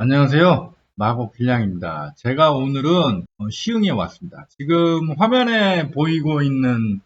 안녕하세요. 마곡 빌량입니다. 제가 오늘은 시흥에 왔습니다. 지금 화면에 보이고 있는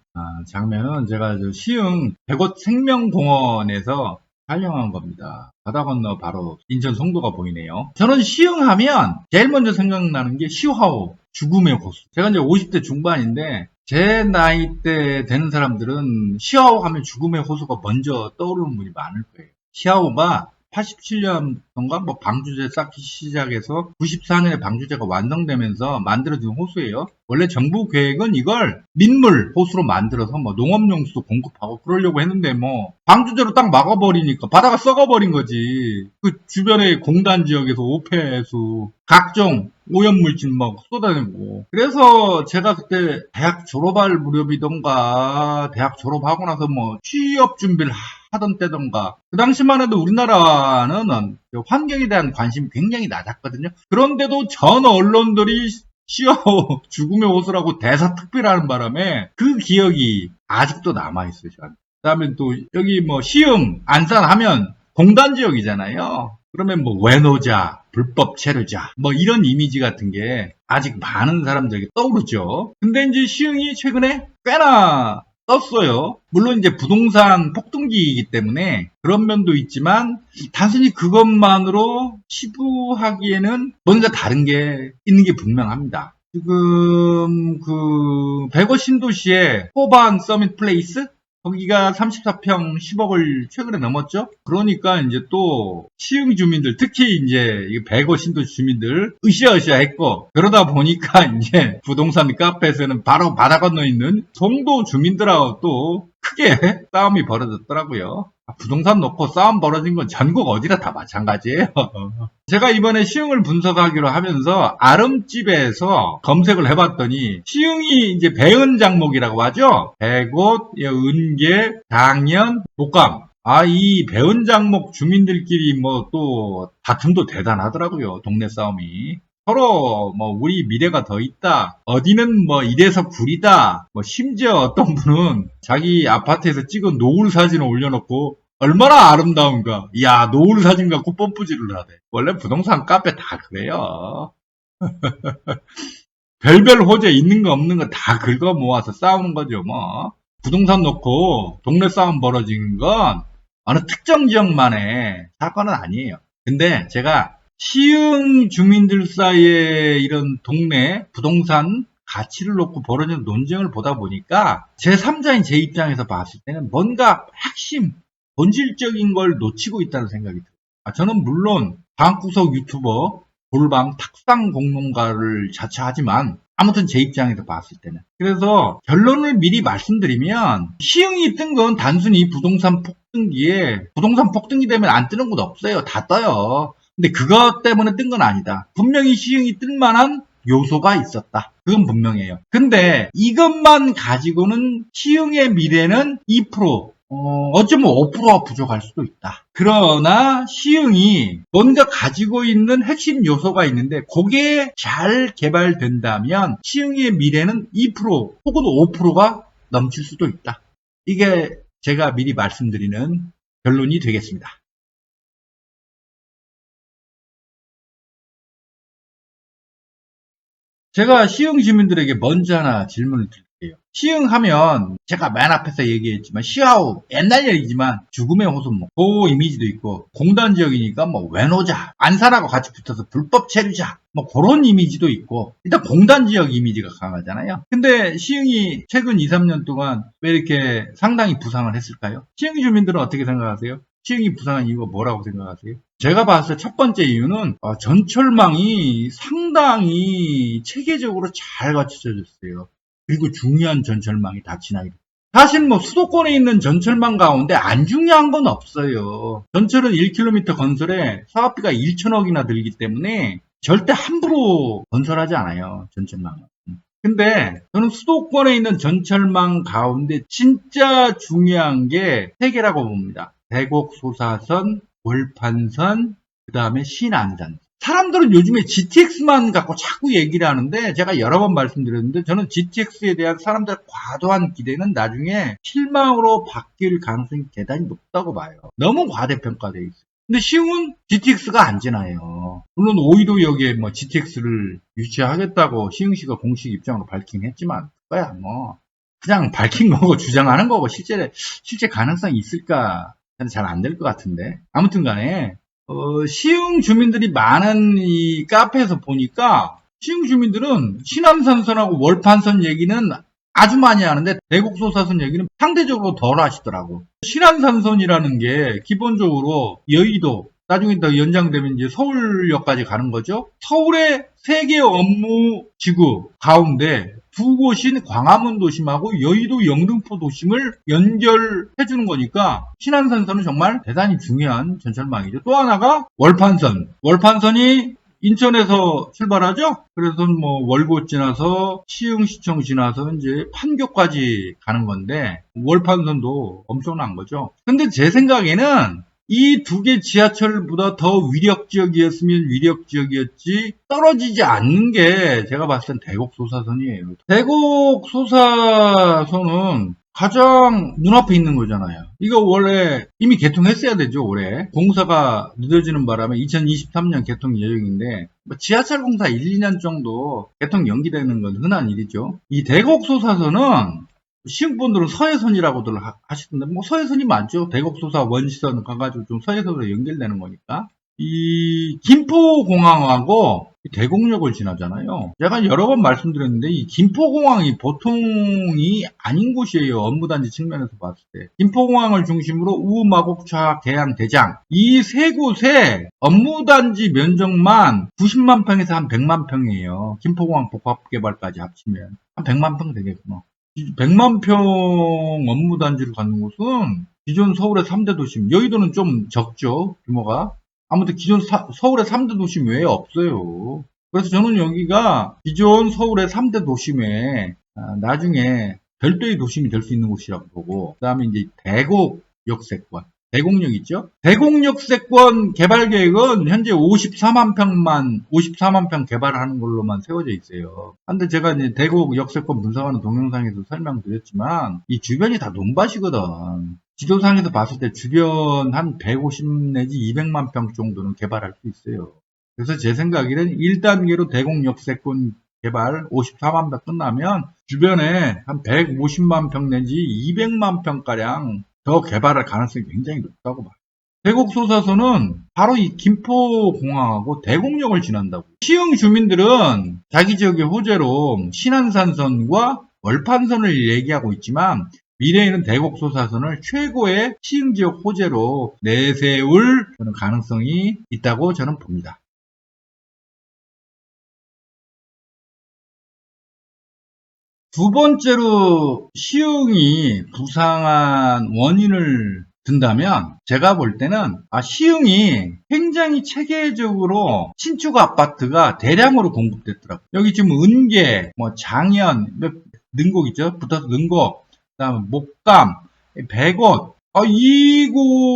장면은 제가 시흥 백옷 생명공원에서 촬영한 겁니다. 바다 건너 바로 인천 송도가 보이네요. 저는 시흥 하면 제일 먼저 생각나는 게 시화호, 죽음의 호수. 제가 이제 50대 중반인데 제 나이 때 되는 사람들은 시화호 하면 죽음의 호수가 먼저 떠오르는 분이 많을 거예요. 시화호가 87년도인가 뭐 방주제 쌓기 시작해서 94년에 방주제가 완성되면서 만들어진 호수예요. 원래 정부 계획은 이걸 민물 호수로 만들어서 뭐 농업용수도 공급하고 그러려고 했는데 뭐 방주제로 딱 막아버리니까 바다가 썩어버린 거지. 그 주변에 공단 지역에서 오폐수 각종 오염물질 막 쏟아내고. 그래서 제가 그때 대학 졸업할 무렵이던가 대학 졸업하고 나서 뭐 취업 준비를 하던 때던가 그 당시만 해도 우리나라는 환경에 대한 관심이 굉장히 낮았거든요. 그런데도 전 언론들이 시화호 죽음의 호수라고 대사특필하는 바람에 그 기억이 아직도 남아있어요. 그 다음에 또 여기 뭐 시흥 안산 하면 공단 지역이잖아요. 그러면 뭐 외노자, 불법 체류자 뭐 이런 이미지 같은 게 아직 많은 사람들에게 떠오르죠. 근데 이제 시흥이 최근에 꽤나 떴어요. 물론 이제 부동산 폭등기이기 때문에 그런 면도 있지만 단순히 그것만으로 치부하기에는 뭔가 다른 게 있는 게 분명합니다. 지금 그 백어 신도시의 호반 서밋 플레이스 거기가 34평 10억을 최근에 넘었죠? 그러니까 이제 또 시흥 주민들, 특히 이제 백어 신도시 주민들 으쌰으쌰 했고, 그러다 보니까 이제 부동산 카페에서는 바로 바다 건너 있는 송도 주민들하고 또 크게 싸움이 벌어졌더라고요. 부동산 놓고 싸움 벌어진 건 전국 어디나 다 마찬가지예요. 제가 이번에 시흥을 분석하기로 하면서 아름집에서 검색을 해봤더니 시흥이 이제 배은장목이라고 하죠. 백옷, 은계, 장년, 목감. 이 배은장목 주민들끼리 뭐 또 다툼도 대단하더라고요. 동네 싸움이. 서로 뭐 우리 미래가 더 있다. 어디는 뭐 이래서 구리다. 뭐 심지어 어떤 분은 자기 아파트에서 찍은 노을 사진을 올려놓고 얼마나 아름다운가. 이야, 노을 사진 갖고 뽐뿌질을 하네. 원래 부동산 카페 다 그래요. 별별 호재 있는 거 없는 거 다 긁어 모아서 싸우는 거죠, 뭐. 부동산 놓고 동네 싸움 벌어지는 건 어느 특정 지역만의 사건은 아니에요. 근데 제가 시흥 주민들 사이에 이런 동네 부동산 가치를 놓고 벌어지는 논쟁을 보다 보니까 제3자인 제 입장에서 봤을 때는 뭔가 핵심, 본질적인 걸 놓치고 있다는 생각이 들어요. 저는 물론 방구석 유튜버, 골방, 탁상 공론가를 자처하지만 아무튼 제 입장에서 봤을 때는. 그래서 결론을 미리 말씀드리면 시흥이 뜬 건 단순히 부동산 폭등기에 부동산 폭등기 되면 안 뜨는 곳 없어요. 다 떠요. 근데 그것 때문에 뜬 건 아니다. 분명히 시흥이 뜰 만한 요소가 있었다. 그건 분명해요. 근데 이것만 가지고는 시흥의 미래는 2%, 어쩌면 5%가 부족할 수도 있다. 그러나 시흥이 뭔가 가지고 있는 핵심 요소가 있는데 그게 잘 개발된다면 시흥의 미래는 2% 혹은 5%가 넘칠 수도 있다. 이게 제가 미리 말씀드리는 결론이 되겠습니다. 제가 시흥 시민들에게 먼저 하나 질문을 드릴게요. 시흥 하면 제가 맨 앞에서 얘기했지만 시아우 옛날 얘기지만 죽음의 호수목 그 이미지도 있고 공단 지역이니까 뭐 외노자 안산하고 같이 붙어서 불법 체류자 뭐 그런 이미지도 있고 일단 공단 지역 이미지가 강하잖아요. 근데 시흥이 최근 2, 3년 동안 왜 이렇게 상당히 부상을 했을까요? 시흥 주민들은 어떻게 생각하세요? 시흥이 부상한 이유가 뭐라고 생각하세요? 제가 봤을 때 첫 번째 이유는 전철망이 상당히 체계적으로 잘 갖춰져 있어요. 그리고 중요한 전철망이 다 지나게 돼요. 사실 뭐 수도권에 있는 전철망 가운데 안 중요한 건 없어요. 전철은 1km 건설에 사업비가 1천억이나 들기 때문에 절대 함부로 건설하지 않아요. 전철망은. 근데 저는 수도권에 있는 전철망 가운데 진짜 중요한 게 세 개라고 봅니다. 대곡 소사선, 월판선, 그 다음에 신안산. 사람들은 요즘에 GTX만 갖고 자꾸 얘기를 하는데 제가 여러 번 말씀드렸는데 저는 GTX에 대한 사람들의 과도한 기대는 나중에 실망으로 바뀔 가능성이 대단히 높다고 봐요. 너무 과대평가되어 있어요. 근데 시흥은 GTX가 안 지나요. 물론 오이도역에 뭐 GTX를 유치하겠다고 시흥시가 공식 입장으로 밝히긴 했지만 그거야 뭐 그냥 밝힌 거고 주장하는 거고 실제 가능성이 있을까? 잘 안 될 것 같은데. 아무튼 간에 시흥 주민들이 많은 이 카페에서 보니까 시흥 주민들은 신암산선하고 월판선 얘기는 아주 많이 하는데 대곡소사선 얘기는 상대적으로 덜 하시더라고. 신암산선이라는 게 기본적으로 여의도, 나중에 더 연장되면 이제 서울역까지 가는 거죠. 서울의 세 개 업무 지구 가운데 두 곳인 광화문 도심하고 여의도 영등포 도심을 연결해주는 거니까 신안산선은 정말 대단히 중요한 전철망이죠. 또 하나가 월판선. 월판선이 인천에서 출발하죠? 그래서 뭐 월곶 지나서 시흥시청 지나서 이제 판교까지 가는 건데 월판선도 엄청난 거죠. 근데 제 생각에는 이 두 개 지하철보다 더 위력지역이었으면 위력지역이었지 떨어지지 않는 게 제가 봤을 땐 대곡소사선이에요. 대곡소사선은 가장 눈앞에 있는 거잖아요. 이거 원래 이미 개통했어야 되죠, 올해. 공사가 늦어지는 바람에 2023년 개통 예정인데 지하철 공사 1, 2년 정도 개통 연기되는 건 흔한 일이죠. 이 대곡소사선은 시흥분들은 서해선이라고들 하시던데, 뭐 서해선이 맞죠. 대곡소사 원시선 가가지고 좀 서해선으로 연결되는 거니까. 이 김포공항하고 대곡역을 지나잖아요. 제가 여러 번 말씀드렸는데 이 김포공항이 보통이 아닌 곳이에요. 업무단지 측면에서 봤을 때. 김포공항을 중심으로 우, 마곡, 차, 계양, 대장 이 세 곳의 업무단지 면적만 90만 평에서 한 100만 평이에요. 김포공항 복합개발까지 합치면 한 100만 평 되겠구나. 100만 평 업무단지를 갖는 곳은 기존 서울의 3대 도심, 여의도는 좀 적죠, 규모가. 아무튼 기존 서울의 3대 도심 외에 없어요. 그래서 저는 여기가 기존 서울의 3대 도심에 나중에 별도의 도심이 될 수 있는 곳이라고 보고, 그 다음에 이제 대곡 역세권. 대곡역 있죠? 대곡역세권 개발 계획은 현재 54만 평 개발하는 걸로만 세워져 있어요. 근데 제가 이제 대곡 역세권 분석하는 동영상에서 설명드렸지만, 이 주변이 다 논밭이거든. 지도상에서 봤을 때 주변 한 150 내지 200만 평 정도는 개발할 수 있어요. 그래서 제 생각에는 1단계로 대곡 역세권 개발 54만 평 끝나면 주변에 한 150만 평 내지 200만 평가량 더 개발할 가능성이 굉장히 높다고 봐요. 대곡소사선은 바로 이 김포공항하고 대곡역을 지난다고. 시흥 주민들은 자기 지역의 호재로 신안산선과 월판선을 얘기하고 있지만 미래에는 대곡소사선을 최고의 시흥 지역 호재로 내세울 가능성이 있다고 저는 봅니다. 두 번째로 시흥이 부상한 원인을 든다면 제가 볼 때는 시흥이 굉장히 체계적으로 신축 아파트가 대량으로 공급됐더라고요. 여기 지금 은계, 장현, 능곡 있죠? 붙어서 능곡, 그다음에 목감, 백옷,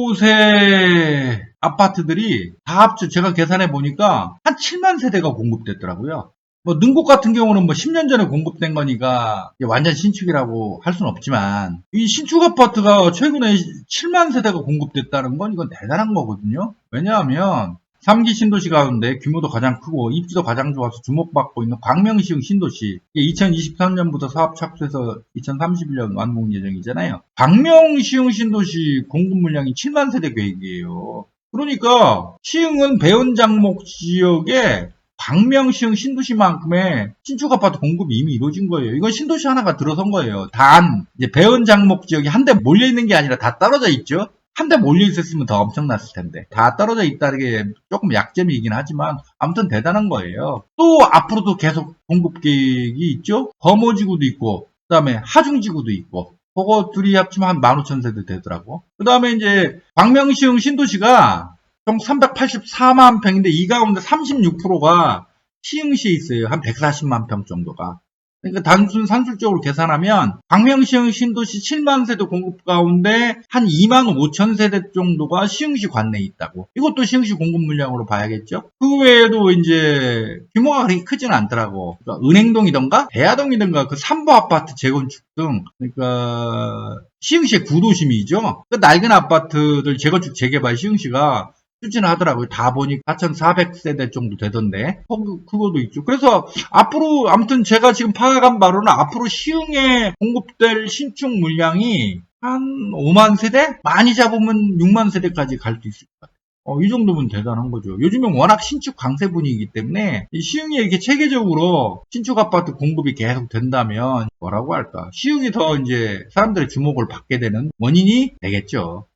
이곳의 아파트들이 다 합쳐 제가 계산해 보니까 한 7만 세대가 공급됐더라고요. 능곡 같은 경우는 10년 전에 공급된 거니까 완전 신축이라고 할 수는 없지만 이 신축 아파트가 최근에 7만 세대가 공급됐다는 건 이건 대단한 거거든요. 왜냐하면 3기 신도시 가운데 규모도 가장 크고 입지도 가장 좋아서 주목받고 있는 광명시흥 신도시 2023년부터 사업 착수해서 2031년 완공 예정이잖아요. 광명시흥 신도시 공급 물량이 7만 세대 계획이에요. 그러니까 시흥은 배은장목 지역에 광명시흥 신도시만큼의 신축 아파트 공급이 이미 이루어진 거예요. 이건 신도시 하나가 들어선 거예요. 단 이제 배은장목 지역이 한데 몰려 있는 게 아니라 다 떨어져 있죠. 한데 몰려 있었으면 더 엄청났을 텐데 다 떨어져 있다는 게 조금 약점이긴 하지만 아무튼 대단한 거예요. 또 앞으로도 계속 공급 계획이 있죠. 범어지구도 있고 그다음에 하중지구도 있고 그거 둘이 합치면 한 15,000세대 되더라고. 그다음에 이제 광명시흥 신도시가 총 384만 평인데 이 가운데 36%가 시흥시에 있어요. 한 140만 평 정도가. 그러니까 단순 산술적으로 계산하면 광명시흥 신도시 7만 세대 공급 가운데 한 2만 5천 세대 정도가 시흥시 관내에 있다고. 이것도 시흥시 공급 물량으로 봐야겠죠. 그 외에도 이제 규모가 그렇게 크지는 않더라고. 그러니까 은행동이던가 대하동이던가 그 삼부 아파트 재건축 등 그러니까 시흥시의 구도심이죠. 그 낡은 아파트들 재건축 재개발 시흥시가 추진하더라고요. 다 보니 4,400세대 정도 되던데 그거도 있죠. 그래서 앞으로 아무튼 제가 지금 파악한 바로는 앞으로 시흥에 공급될 신축 물량이 한 5만 세대? 많이 잡으면 6만 세대까지 갈 수 있을 것 같아요. 이 정도면 대단한 거죠. 요즘은 워낙 신축 강세 분위기이기 때문에 이 시흥이 이렇게 체계적으로 신축 아파트 공급이 계속 된다면 뭐라고 할까? 시흥이 더 이제 사람들의 주목을 받게 되는 원인이 되겠죠.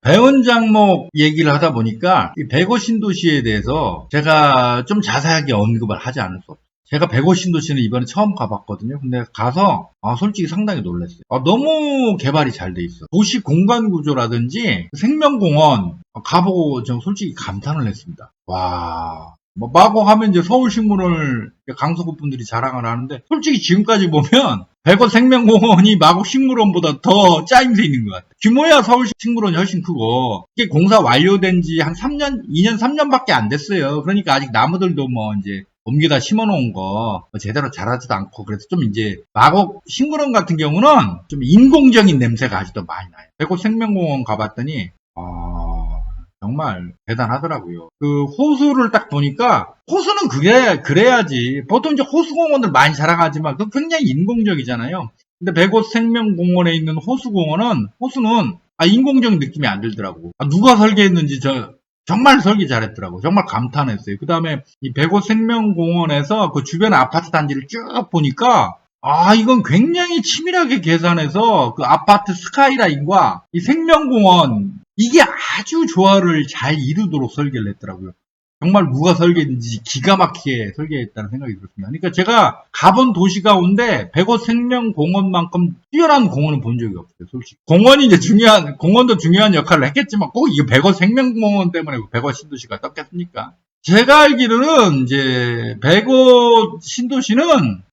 배원장목 얘기를 하다 보니까 이 백오 신도시에 대해서 제가 좀 자세하게 언급을 하지 않을 수 없어요. 제가 백오 신도시는 이번에 처음 가봤거든요. 근데 가서 솔직히 상당히 놀랐어요. 너무 개발이 잘 돼 있어. 도시 공간 구조라든지 생명공원 가보고 좀 솔직히 감탄을 했습니다. 와. 뭐 마곡 하면 이제 서울식물원을 강서구 분들이 자랑을 하는데 솔직히 지금까지 보면 백원 생명공원이 마곡 식물원보다 더 짜임새 있는 것 같아요. 규모야 서울식물원이 훨씬 크고 이게 공사 완료된 지 한 3년, 2년, 3년밖에 안 됐어요. 그러니까 아직 나무들도 뭐 이제 옮겨다 심어놓은 거 제대로 자라지도 않고 그래서 좀 이제 마곡 식물원 같은 경우는 좀 인공적인 냄새가 아직도 많이 나요. 백원 생명공원 가봤더니 정말 대단하더라고요. 그 호수를 딱 보니까 호수는 그래야지. 보통 이제 호수공원들 많이 자랑하지만 그 굉장히 인공적이잖아요. 근데 백옷 생명공원에 있는 호수는 인공적인 느낌이 안 들더라고. 누가 설계했는지 정말 설계 잘했더라고. 정말 감탄했어요. 그 다음에 이 백옷 생명공원에서 그 주변 아파트 단지를 쭉 보니까 이건 굉장히 치밀하게 계산해서 그 아파트 스카이라인과 이 생명공원 이게 아주 조화를 잘 이루도록 설계를 했더라고요. 정말 누가 설계했는지 기가 막히게 설계했다는 생각이 들었습니다. 그러니까 제가 가본 도시 가운데 백옷 생명공원만큼 뛰어난 공원은 본 적이 없어요, 솔직히. 공원이 이제 공원도 중요한 역할을 했겠지만 꼭 이거 백옷 생명공원 때문에 백옷 신도시가 떴겠습니까? 제가 알기로는 이제 백옷 신도시는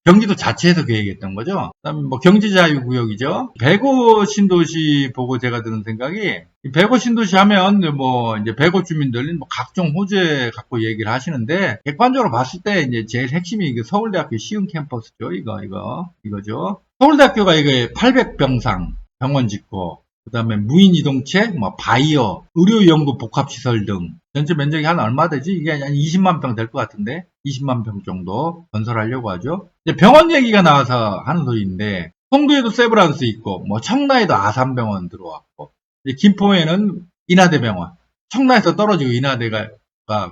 경기도 자체에서 계획했던 거죠. 그다음에 뭐 경제자유구역이죠. 백옷 신도시 보고 제가 드는 생각이 백옷 신도시 하면 뭐 이제 백옷 주민들 뭐 각종 호재 갖고 얘기를 하시는데 객관적으로 봤을 때 이제 제일 핵심이 서울대학교 시흥 캠퍼스죠. 이거죠. 서울대학교가 이게 800병상 병원 짓고 그다음에 무인 이동체, 뭐 바이오, 의료연구 복합시설 등 전체 면적이 한 얼마 되지? 이게 한 20만 평 될 것 같은데 20만 평 정도 건설하려고 하죠. 이제 병원 얘기가 나와서 하는 소리인데 송도에도 세브란스 있고 뭐 청라에도 아산병원 들어왔고 김포에는 인하대병원, 청라에서 떨어지고 인하대가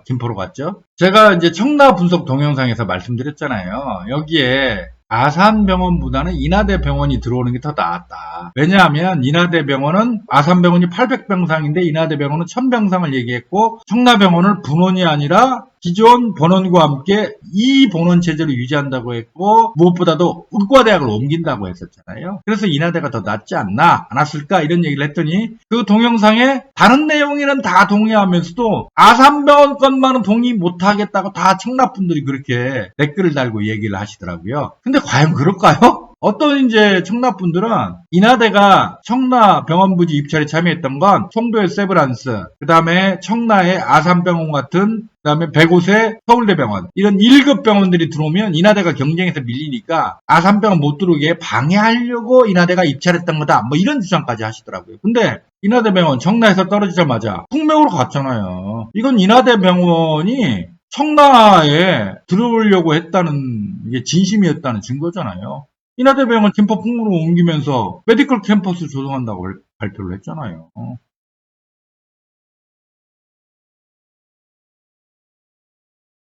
김포로 갔죠. 제가 이제 청라 분석 동영상에서 말씀드렸잖아요. 여기에 아산병원보다는 인하대병원이 들어오는 게 더 나았다. 왜냐하면 인하대병원은 아산병원이 800병상인데 인하대병원은 1000병상을 얘기했고 청라병원을 분원이 아니라 기존 본원과 함께 이 본원 체제를 유지한다고 했고 무엇보다도 의과대학을 옮긴다고 했었잖아요. 그래서 인하대가 더 낫지 않았을까 이런 얘기를 했더니 그 동영상에 다른 내용에는 다 동의하면서도 아산병원 것만은 동의 못하겠다고 다 청라분들이 그렇게 댓글을 달고 얘기를 하시더라고요. 근데 과연 그럴까요? 어떤 이제 청라분들은 인하대가 청라병원 부지 입찰에 참여했던 건 송도의 세브란스, 그 다음에 청라의 아산병원 같은 그 다음에 백옷의 서울대병원 이런 1급 병원들이 들어오면 인하대가 경쟁에서 밀리니까 아산병원 못 들어오게 방해하려고 인하대가 입찰했던 거다 뭐 이런 주장까지 하시더라고요. 근데 인하대병원 청라에서 떨어지자마자 풍명으로 갔잖아요. 이건 인하대병원이 청라에 들어오려고 했다는 이게 진심이었다는 증거잖아요. 인하대병원 김포 풍무로 옮기면서 메디컬 캠퍼스 조성한다고 발표를 했잖아요.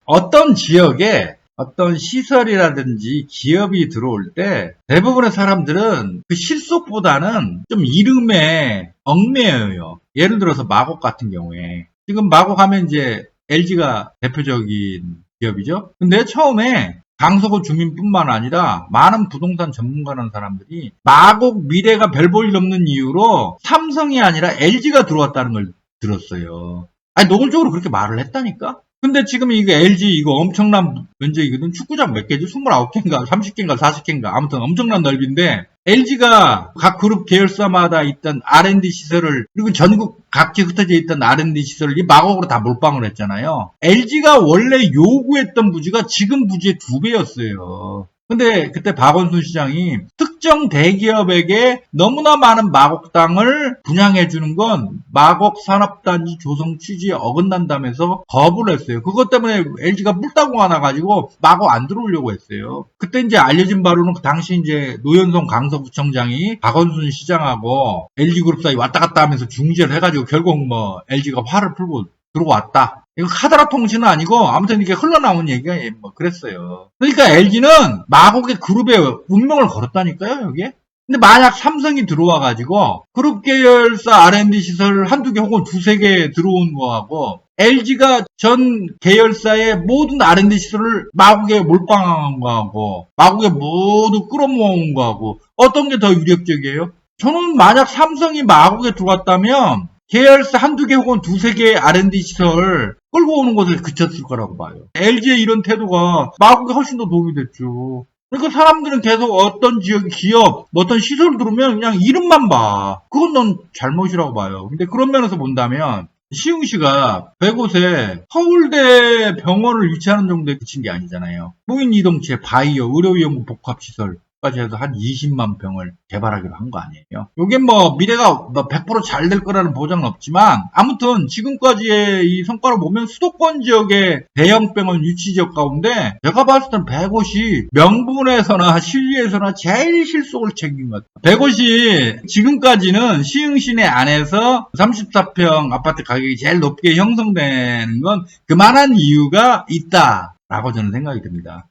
어떤 지역에 어떤 시설이라든지 기업이 들어올 때 대부분의 사람들은 그 실속보다는 좀 이름에 얽매여요. 예를 들어서 마곡 같은 경우에 지금 마곡 하면 이제 LG가 대표적인 기업이죠. 근데 처음에 강서구 주민뿐만 아니라 많은 부동산 전문가라는 사람들이 마곡 미래가 별 볼 일 없는 이유로 삼성이 아니라 LG가 들어왔다는 걸 들었어요. 노골적으로 그렇게 말을 했다니까? 근데 지금 이게 LG 이거 엄청난 면적이거든. 축구장 몇 개지? 29개인가 30개인가 40개인가 아무튼 엄청난 넓이인데 LG가 각 그룹 계열사마다 있던 R&D 시설을 그리고 전국 각지 흩어져 있던 R&D 시설을 이 마곡으로 다 몰빵을 했잖아요. LG가 원래 요구했던 부지가 지금 부지의 2배였어요. 근데 그때 박원순 시장이 특정 대기업에게 너무나 많은 마곡 땅을 분양해 주는 건 마곡 산업단지 조성 취지에 어긋난다면서 거부를 했어요. 그것 때문에 LG가 뿔따구가 나가지고 마곡 안 들어오려고 했어요. 그때 이제 알려진 바로는 그 당시 이제 노현성 강서구청장이 박원순 시장하고 LG그룹 사이 왔다 갔다 하면서 중재를 해가지고 결국 뭐 LG가 화를 풀고 들어왔다. 이거 카더라 통신은 아니고 아무튼 이게 흘러나온 얘기가 뭐 그랬어요. 그러니까 LG는 마곡의 그룹에 운명을 걸었다니까요, 여기에. 근데 만약 삼성이 들어와가지고 그룹 계열사 R&D 시설 한두 개 혹은 두세 개 들어온 거하고 LG가 전 계열사의 모든 R&D 시설을 마곡에 몰빵한 거하고 마곡에 모두 끌어모은 거하고 어떤 게 더 유력적이에요? 저는 만약 삼성이 마곡에 들어왔다면 계열사 한두 개 혹은 두세 개의 R&D 시설 끌고 오는 것에 그쳤을 거라고 봐요. LG의 이런 태도가 마곡에 훨씬 더 도움이 됐죠. 그러니까 사람들은 계속 어떤 지역, 기업, 어떤 시설 들으면 그냥 이름만 봐. 그건 넌 잘못이라고 봐요. 근데 그런 면에서 본다면 시흥시가 100곳에 서울대 병원을 유치하는 정도에 그친 게 아니잖아요. 무인이동체, 바이오, 의료연구 복합시설 까지 해서 한 20만 병을 개발하기로 한 거 아니에요. 이게 뭐 미래가 100% 잘 될 거라는 보장은 없지만 아무튼 지금까지의 이 성과를 보면 수도권 지역의 대형 병원 유치 지역 가운데 제가 봤을 땐 100곳이 명분에서나 실리에서나 제일 실속을 챙긴 것 같아요. 100곳이 지금까지는 시흥시내 안에서 34평 아파트 가격이 제일 높게 형성되는 건 그만한 이유가 있다라고 저는 생각이 듭니다.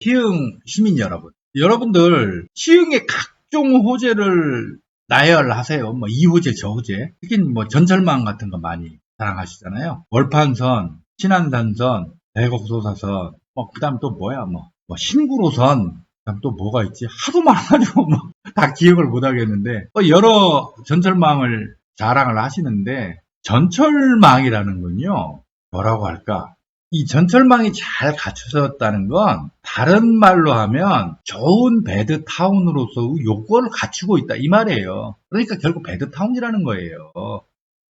시흥 시민 여러분, 여러분들 시흥의 각종 호재를 나열하세요. 뭐 이 호재 저 호재, 특히 뭐 전철망 같은 거 많이 사랑하시잖아요. 월판선, 신안산선, 대곡소사선, 뭐 그다음 또 뭐야 뭐 신구로선, 그다음 또 뭐가 있지? 하도 많아가지고 뭐 다 기억을 못 하겠는데 여러 전철망을 자랑을 하시는데 전철망이라는 건요 뭐라고 할까? 이 전철망이 잘 갖춰졌다는 건 다른 말로 하면 좋은 배드타운으로서 요건을 갖추고 있다 이 말이에요. 그러니까 결국 배드타운이라는 거예요.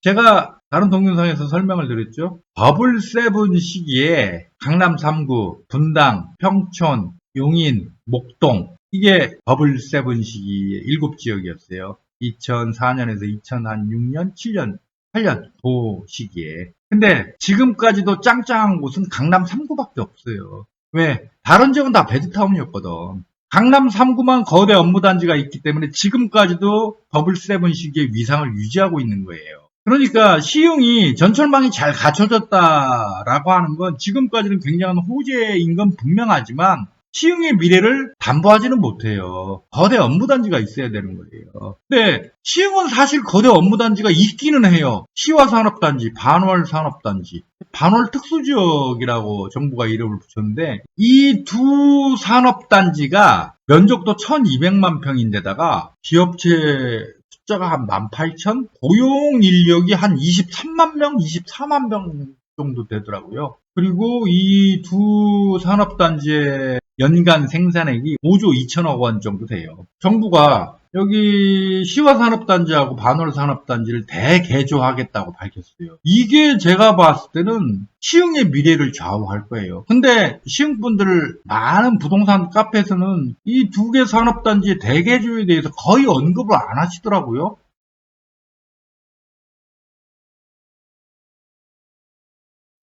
제가 다른 동영상에서 설명을 드렸죠. 버블 세븐 시기에 강남 3구, 분당, 평촌, 용인, 목동 이게 버블 세븐 시기의 7지역이었어요. 2004년에서 2006년, 7년, 8년 그 시기에. 근데 지금까지도 짱짱한 곳은 강남 3구밖에 없어요. 왜? 다른 지역은 다 배드타운이었거든. 강남 3구만 거대 업무단지가 있기 때문에 지금까지도 버블 세븐 시기의 위상을 유지하고 있는 거예요. 그러니까 시흥이 전철망이 잘 갖춰졌다라고 하는 건 지금까지는 굉장한 호재인 건 분명하지만 시흥의 미래를 담보하지는 못해요. 거대 업무단지가 있어야 되는 거예요. 근데 시흥은 사실 거대 업무단지가 있기는 해요. 시화산업단지, 반월산업단지, 반월특수지역이라고 정부가 이름을 붙였는데 이 두 산업단지가 면적도 1200만 평인데다가 기업체 숫자가 한 18,000, 고용 인력이 한 23만 명, 24만 명 정도 되더라고요. 그리고 이 두 산업단지의 연간 생산액이 5조 2천억 원 정도 돼요. 정부가 여기 시화산업단지하고 반월산업단지를 대개조하겠다고 밝혔어요. 이게 제가 봤을 때는 시흥의 미래를 좌우할 거예요. 근데 시흥분들 많은 부동산 카페에서는 이 두 개 산업단지의 대개조에 대해서 거의 언급을 안 하시더라고요.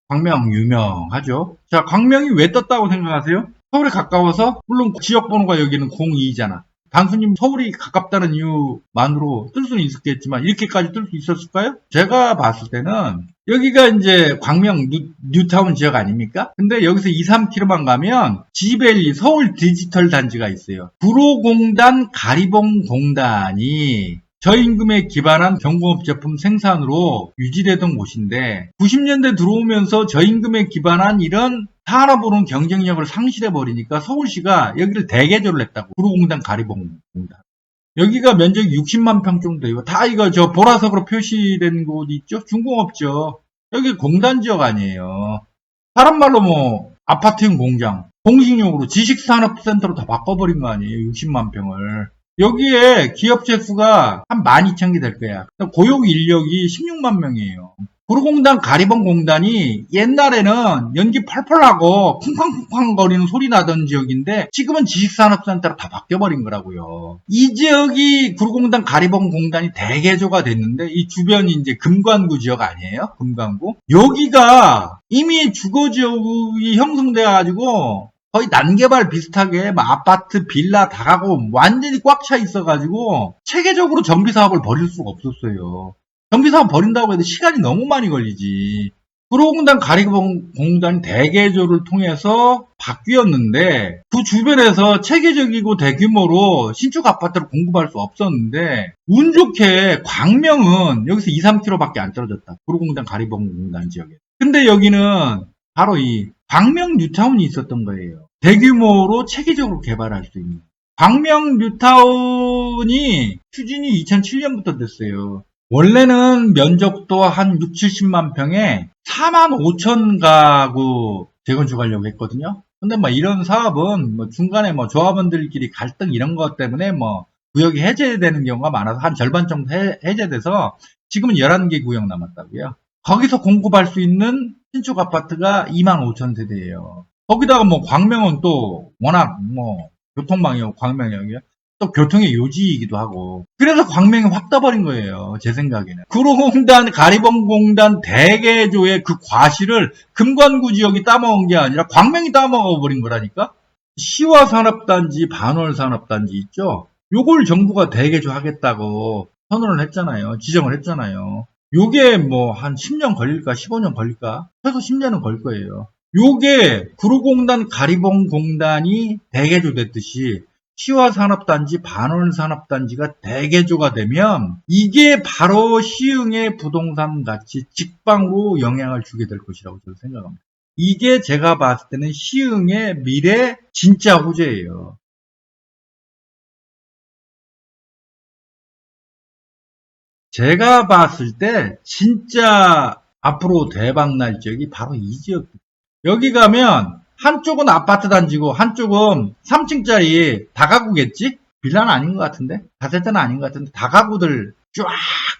광명 유명하죠. 자, 광명이 왜 떴다고 생각하세요? 서울에 가까워서? 물론 지역 번호가 여기는 02잖아. 단순히 서울이 가깝다는 이유만으로 뜰 수는 있었겠지만 이렇게까지 뜰 수 있었을까요? 제가 봤을 때는 여기가 이제 광명 뉴타운 지역 아닙니까? 근데 여기서 2, 3km만 가면 지벨리 서울 디지털 단지가 있어요. 구로공단 가리봉공단이 저임금에 기반한 경공업 제품 생산으로 유지되던 곳인데 90년대 들어오면서 저임금에 기반한 이런 산업으로는 경쟁력을 상실해 버리니까 서울시가 여기를 대개조를 했다고. 구로공단 가리봉공단. 여기가 면적이 60만 평 정도 돼요. 다 이거 저 보라색으로 표시된 곳 있죠? 중공업죠. 여기 공단 지역 아니에요. 다른 말로 뭐 아파트형 공장, 공식용으로 지식산업센터로 다 바꿔버린 거 아니에요. 60만 평을. 여기에 기업체 수가 한 12,000개 될 거야. 고용 인력이 16만 명이에요. 구로공단 가리봉공단이 옛날에는 연기 펄펄하고 쿵쾅쿵쾅 거리는 소리 나던 지역인데 지금은 지식산업센터로 다 바뀌어버린 거라고요. 이 지역이 구로공단 가리봉공단이 대개조가 됐는데 이 주변이 이제 금관구 지역 아니에요? 금관구? 여기가 이미 주거지역이 형성돼가지고 거의 난개발 비슷하게 막 아파트, 빌라, 다가구 완전히 꽉 차 있어가지고 체계적으로 정비사업을 벌일 수가 없었어요. 정비사업 벌인다고 해도 시간이 너무 많이 걸리지. 구로공단 가리봉공단이 대개조를 통해서 바뀌었는데 그 주변에서 체계적이고 대규모로 신축 아파트를 공급할 수 없었는데 운 좋게 광명은 여기서 2, 3km밖에 안 떨어졌다. 구로공단 가리봉공단 지역에. 근데 여기는 바로 이 광명 뉴타운이 있었던 거예요. 대규모로 체계적으로 개발할 수 있는. 광명 뉴타운이 추진이 2007년부터 됐어요. 원래는 면적도 한 6, 70만 평에 4만 5천 가구 재건축하려고 했거든요. 근데 뭐 이런 사업은 뭐 중간에 뭐 조합원들끼리 갈등 이런 것 때문에 뭐 구역이 해제되는 경우가 많아서 한 절반 정도 해제돼서 지금은 11개 구역 남았다고요. 거기서 공급할 수 있는 신축 아파트가 2만 5천 세대예요. 거기다가 뭐 광명은 또 워낙 뭐 교통망이요, 광명역이요. 또 교통의 요지이기도 하고 그래서 광명이 확 떠버린 거예요. 제 생각에는. 구로공단 가리봉공단 대개조의 그 과실을 금관구 지역이 따먹은 게 아니라 광명이 따먹어버린 거라니까. 시화산업단지 반월산업단지 있죠. 요걸 정부가 대개조 하겠다고 선언을 했잖아요. 지정을 했잖아요. 요게 뭐 한 10년 걸릴까 15년 걸릴까 최소 10년은 걸 거예요. 요게 구로공단 가리봉공단이 대개조 됐듯이 시화산업단지 반월산업단지가 대개조가 되면 이게 바로 시흥의 부동산 가치 직방으로 영향을 주게 될 것이라고 저는 생각합니다. 이게 제가 봤을 때는 시흥의 미래 진짜 호재예요. 제가 봤을 때 진짜 앞으로 대박날 지역이 바로 이 지역. 여기 가면 한쪽은 아파트 단지고 한쪽은 3층짜리 다가구겠지? 빌라는 아닌 것 같은데? 다세대는 아닌 것 같은데 다가구들 쫙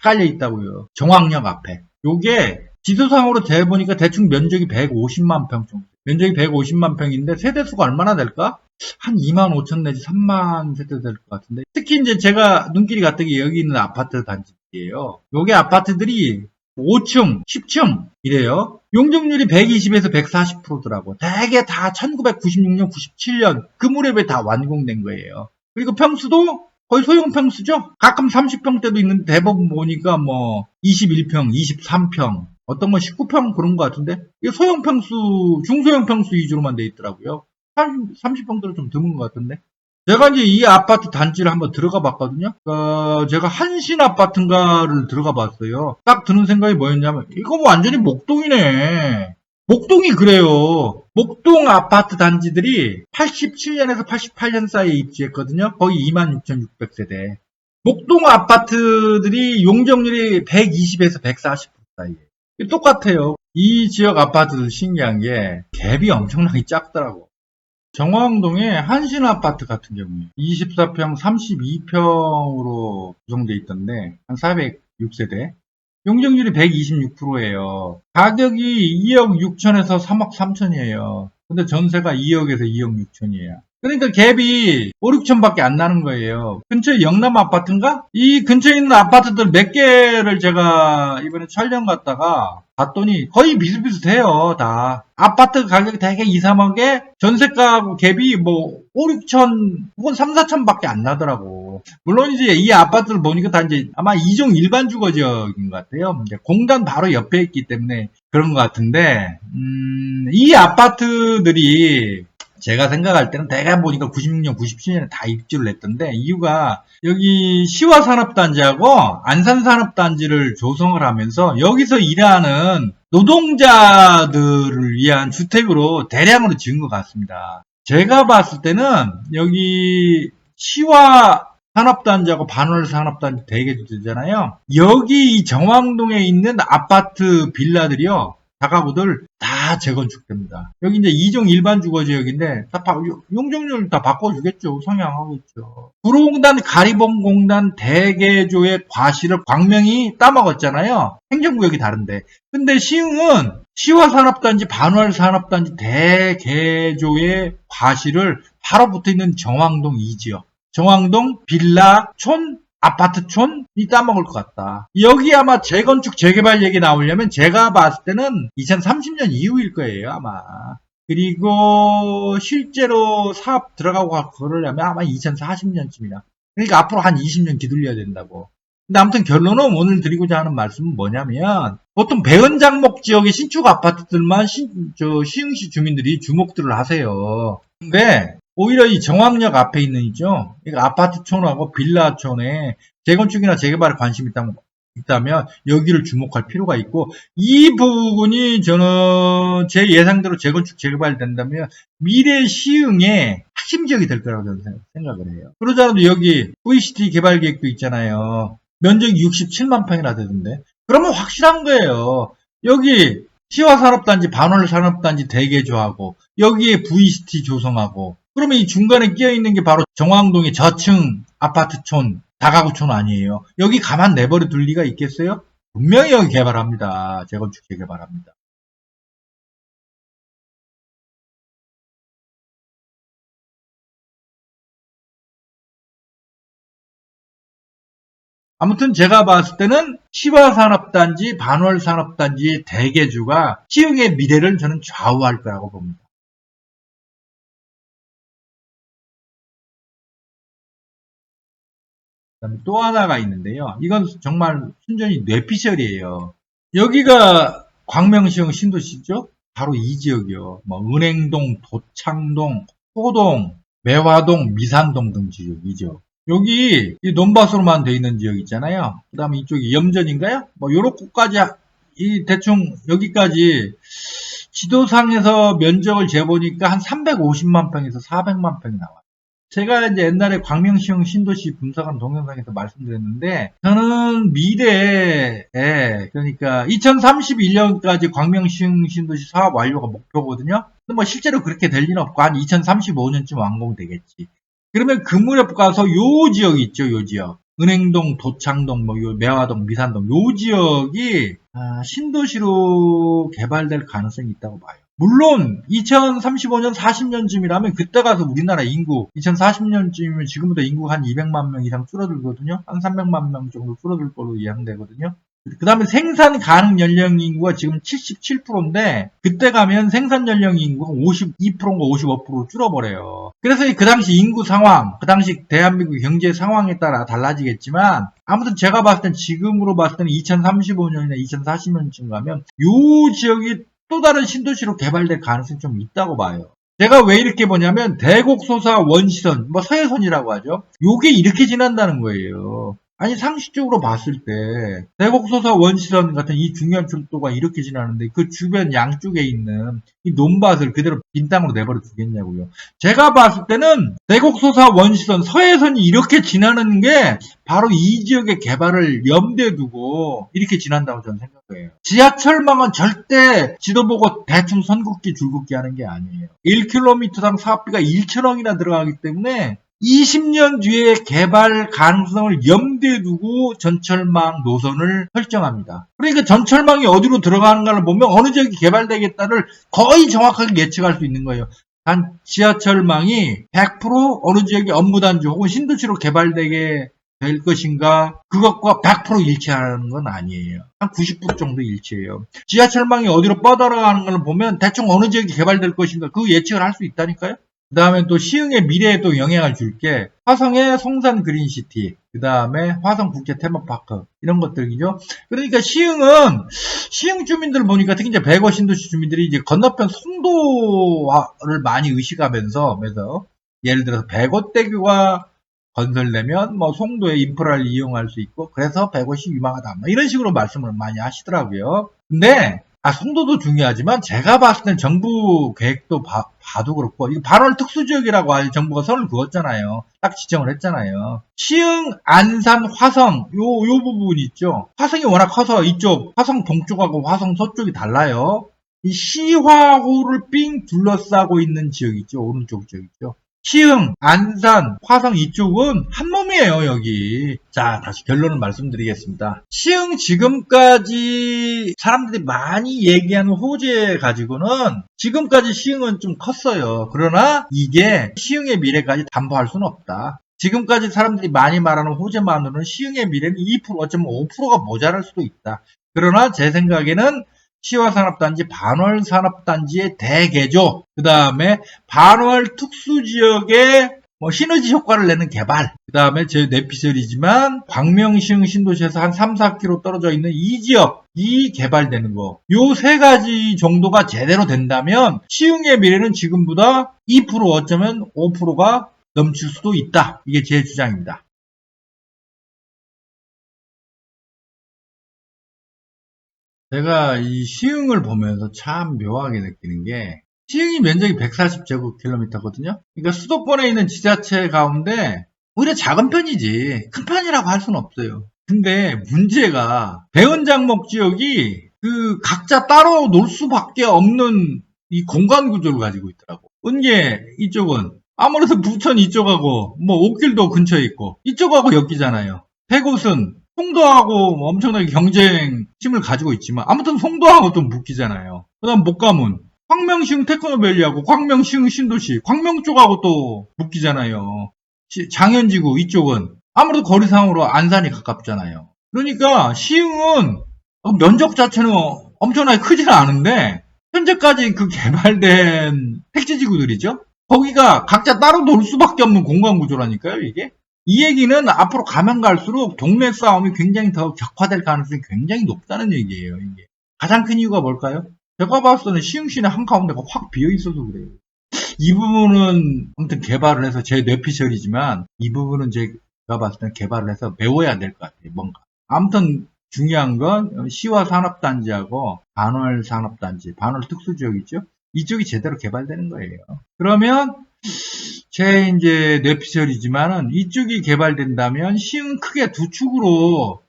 깔려 있다고요. 정왕역 앞에. 요게 지도상으로 재보니까 대충 면적이 150만 평 정도. 면적이 150만 평인데 세대수가 얼마나 될까? 한 2만 5천 내지 3만 세대 될 것 같은데. 특히 이제 제가 눈길이 갔더니 여기 있는 아파트 단지예요. 요게 아파트들이 5층, 10층 이래요. 용적률이 120에서 140%더라고. 대개 다 1996년, 97년 그 무렵에 다 완공된 거예요. 그리고 평수도 거의 소형 평수죠. 가끔 30평대도 있는데 대부분 보니까 뭐 21평, 23평, 어떤 건 19평 그런 것 같은데 이게 소형 평수, 중소형 평수 위주로만 돼 있더라고요. 30평대로 좀 드문 것 같은데. 제가 이제 이 아파트 단지를 한번 들어가 봤거든요. 제가 한신 아파트인가를 들어가 봤어요. 딱 드는 생각이 뭐였냐면, 이거 뭐 완전히 목동이네. 목동이 그래요. 목동 아파트 단지들이 87년에서 88년 사이에 입주했거든요. 거의 26,600세대. 목동 아파트들이 용적률이 120에서 140% 사이에. 똑같아요. 이 지역 아파트들 신기한 게 갭이 엄청나게 작더라고. 정화항동의 한신 아파트 같은 경우에 24평 32평으로 구성되어 있던데 한 406세대 용적률이 126%예요. 가격이 2억 6천에서 3억 3천이에요. 근데 전세가 2억에서 2억 6천이에요. 그러니까 갭이 5, 6천밖에 안 나는 거예요. 근처에 영남 아파트인가? 이 근처에 있는 아파트들 몇 개를 제가 이번에 촬영 갔다가 봤더니 거의 비슷비슷해요, 다. 아파트 가격이 되게 2, 3억에 전세가하고 갭이 뭐 5, 6천 혹은 3, 4천밖에 안 나더라고. 물론 이제 이 아파트를 보니까 다 이제 아마 이종 일반 주거 지역인 것 같아요. 공단 바로 옆에 있기 때문에 그런 것 같은데, 이 아파트들이 제가 생각할 때는 대개 보니까 96년, 97년에 다 입주를 했던데 이유가 여기 시화산업단지하고 안산산업단지를 조성을 하면서 여기서 일하는 노동자들을 위한 주택으로 대량으로 지은 것 같습니다. 제가 봤을 때는 여기 시화산업단지하고 반월산업단지 대개주잖아요. 여기 이 정왕동에 있는 아파트 빌라들이요. 다가구들 다 재건축됩니다. 여기 이제 2종 일반 주거지역인데 용적률 다 바꿔주겠죠. 성향하겠죠. 구로공단, 가리봉공단 대개조의 과실을 광명이 따먹었잖아요. 행정구역이 다른데. 근데 시흥은 시화산업단지, 반월산업단지 대개조의 과실을 바로 붙어있는 정왕동 2지역. 정왕동 빌라촌 아파트촌이 따먹을 것 같다. 여기 아마 재건축 재개발 얘기 나오려면 제가 봤을 때는 2030년 이후일 거예요, 아마. 그리고 실제로 사업 들어가고 그러려면 아마 2040년쯤이다. 그러니까 앞으로 한 20년 기다려야 된다고. 근데 아무튼 결론은 오늘 드리고자 하는 말씀은 뭐냐면, 보통 배은장목 지역의 신축 아파트들만 시흥시 주민들이 주목들을 하세요. 근데 오히려 이 정왕역 앞에 있는 있죠. 그러니까 아파트촌하고 빌라촌에 재건축이나 재개발에 관심이 있다면 여기를 주목할 필요가 있고, 이 부분이 저는 제 예상대로 재건축 재개발 된다면 미래 시흥의 핵심 지역이 될 거라고 저는 생각을 해요. 그러자도 여기 VCT 개발 계획도 있잖아요. 면적이 67만 평이나 되던데. 그러면 확실한 거예요. 여기 시화산업단지, 반월산업단지 대개조하고 여기에 VCT 조성하고, 그러면 이 중간에 끼어있는 게 바로 정왕동의 저층 아파트촌, 다가구촌 아니에요. 여기 가만 내버려 둘 리가 있겠어요? 분명히 여기 개발합니다. 재건축 재개발합니다. 아무튼 제가 봤을 때는 시화산업단지, 반월산업단지 대개주가 시흥의 미래를 저는 좌우할 거라고 봅니다. 그다음에 또 하나가 있는데요. 이건 정말 순전히 뇌피셜이에요. 여기가 광명시흥 신도시죠? 바로 이 지역이요. 뭐 은행동, 도창동, 호동, 매화동, 미산동 등 지역이죠. 여기 이 논밭으로만 돼 있는 지역 있잖아요. 그 다음에 이쪽이 염전인가요? 뭐 요런 곳까지 이 대충 여기까지 지도상에서 면적을 재보니까 한 350만 평에서 400만 평이 나와요. 제가 이제 옛날에 광명시흥 신도시 분석한 동영상에서 말씀드렸는데, 저는 미래에, 그러니까 2031년까지 광명시흥 신도시 사업 완료가 목표거든요. 근데 뭐 실제로 그렇게 될 리는 없고, 한 2035년쯤 완공되겠지. 그러면 그 무렵 가서 요 지역 있죠, 요 지역. 은행동, 도창동, 뭐, 요 매화동, 미산동, 요 지역이, 신도시로 개발될 가능성이 있다고 봐요. 물론 2035년 40년쯤이라면 그때 가서 우리나라 인구 2040년쯤이면 지금보다 인구가 한 200만 명 이상 줄어들거든요. 한 300만 명 정도 줄어들 걸로 예상되거든요. 그 다음에 생산 가능 연령 인구가 지금 77%인데 그때 가면 생산 연령 인구가 52%인가 55% 줄어버려요. 그래서 그 당시 인구 상황, 그 당시 대한민국 경제 상황에 따라 달라지겠지만, 아무튼 제가 봤을 땐 지금으로 봤을 때는 2035년이나 2040년쯤 가면 요 지역이 또 다른 신도시로 개발될 가능성이 좀 있다고 봐요. 제가 왜 이렇게 보냐면 대곡소사 원시선, 뭐 서해선이라고 하죠. 요게 이렇게 지난다는 거예요. 아니 상식적으로 봤을 때 대곡소사 원시선 같은 이 중요한 철도가 이렇게 지나는데 그 주변 양쪽에 있는 이 논밭을 그대로 빈 땅으로 내버려 두겠냐고요. 제가 봤을 때는 대곡소사 원시선 서해선이 이렇게 지나는 게 바로 이 지역의 개발을 염두에 두고 이렇게 지난다고 저는 생각해요. 지하철망은 절대 지도 보고 대충 선긋기 줄긋기 하는 게 아니에요. 1km당 사업비가 1천억이나 들어가기 때문에 20년 뒤에 개발 가능성을 염두에 두고 전철망 노선을 설정합니다. 그러니까 전철망이 어디로 들어가는가를 보면 어느 지역이 개발되겠다를 거의 정확하게 예측할 수 있는 거예요. 단 지하철망이 100% 어느 지역이 업무단지 혹은 신도시로 개발되게 될 것인가, 그것과 100% 일치하는 건 아니에요. 한 90% 정도 일치해요. 지하철망이 어디로 뻗어나가는 걸 보면 대충 어느 지역이 개발될 것인가 그 예측을 할 수 있다니까요. 그 다음에 또 시흥의 미래에 또 영향을 줄 게 화성의 송산 그린시티, 그 다음에 화성 국제 테마파크 이런 것들이죠. 그러니까 시흥 주민들 보니까 특히 이제 백어 신도시 주민들이 이제 건너편 송도를 많이 의식하면서, 그래서 예를 들어서 백어대교가 건설되면 뭐 송도의 인프라를 이용할 수 있고 그래서 백옷이 유망하다 뭐 이런 식으로 말씀을 많이 하시더라고요. 근데 송도도 중요하지만 제가 봤을 땐 정부 계획도 봐도 그렇고 이거 반월 특수지역이라고 아예 정부가 선을 그었잖아요. 딱 지정을 했잖아요. 시흥, 안산, 화성 요 부분 있죠. 화성이 워낙 커서 이쪽 화성 동쪽하고 화성 서쪽이 달라요. 이 시화호를 삥 둘러싸고 있는 지역 있죠. 오른쪽 지역 있죠. 시흥, 안산, 화성 이쪽은 한 몸이에요, 여기. 자, 다시 결론을 말씀드리겠습니다. 시흥 지금까지 사람들이 많이 얘기하는 호재 가지고는 지금까지 시흥은 좀 컸어요. 그러나 이게 시흥의 미래까지 담보할 수는 없다. 지금까지 사람들이 많이 말하는 호재만으로는 시흥의 미래는 2%, 어쩌면 5%가 모자랄 수도 있다. 그러나 제 생각에는 시화산업단지, 반월산업단지의 대개조, 그 다음에 반월 특수지역에 시너지 효과를 내는 개발, 그 다음에 제 뇌피셜이지만 광명시흥 신도시에서 한 3, 4km 떨어져 있는 이 지역, 이 개발되는 거, 요 세 가지 정도가 제대로 된다면 시흥의 미래는 지금보다 2% 어쩌면 5%가 넘칠 수도 있다. 이게 제 주장입니다. 제가 이 시흥을 보면서 참 묘하게 느끼는 게 시흥이 면적이 140제곱킬로미터거든요. 그러니까 수도권에 있는 지자체 가운데 오히려 작은 편이지 큰 편이라고 할 수는 없어요. 근데 문제가 대원장목 지역이 그 각자 따로 놀 수밖에 없는 이 공간 구조를 가지고 있더라고. 은계 이쪽은 아무래도 부천 이쪽하고 옥길도 근처에 있고 이쪽하고 엮이잖아요. 백옷은 송도하고 엄청나게 경쟁 힘을 가지고 있지만 아무튼 송도하고 또 묶이잖아요. 그 다음 목가문, 광명시흥 테크노밸리하고 광명시흥 신도시, 광명 쪽하고 또 묶이잖아요. 장현지구 이쪽은 아무래도 거리상으로 안산이 가깝잖아요. 그러니까 시흥은 면적 자체는 엄청나게 크지는 않은데 현재까지 그 개발된 택지지구들이죠. 거기가 각자 따로 놀 수밖에 없는 공간 구조라니까요, 이게. 이 얘기는 앞으로 가면 갈수록 동네 싸움이 굉장히 더 격화될 가능성이 굉장히 높다는 얘기예요, 이게. 가장 큰 이유가 뭘까요? 제가 봤을 때는 시흥시내 한가운데가 확 비어 있어서 그래요. 이 부분은 아무튼 개발을 해서 제 뇌피셜이지만 이 부분은 제가 봤을 때는 개발을 해서 메워야 될 것 같아요, 뭔가. 아무튼 중요한 건 시화 산업단지하고 반월 산업단지, 반월 특수지역 있죠? 이쪽이 제대로 개발되는 거예요. 그러면 제 이제 뇌피셜이지만은 이쪽이 개발된다면 시흥 크게 두 축으로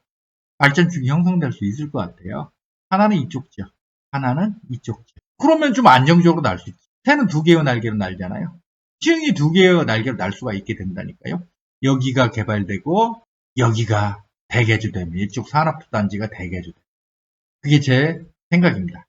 발전축이 형성될 수 있을 것 같아요. 하나는 이쪽 지역, 하나는 이쪽 지역. 그러면 좀 안정적으로 날 수 있지. 새는 두 개의 날개로 날잖아요. 시흥이 두 개의 날개로 날 수가 있게 된다니까요. 여기가 개발되고 여기가 대개조되면 이쪽 산업단지가 대개조되면 그게 제 생각입니다.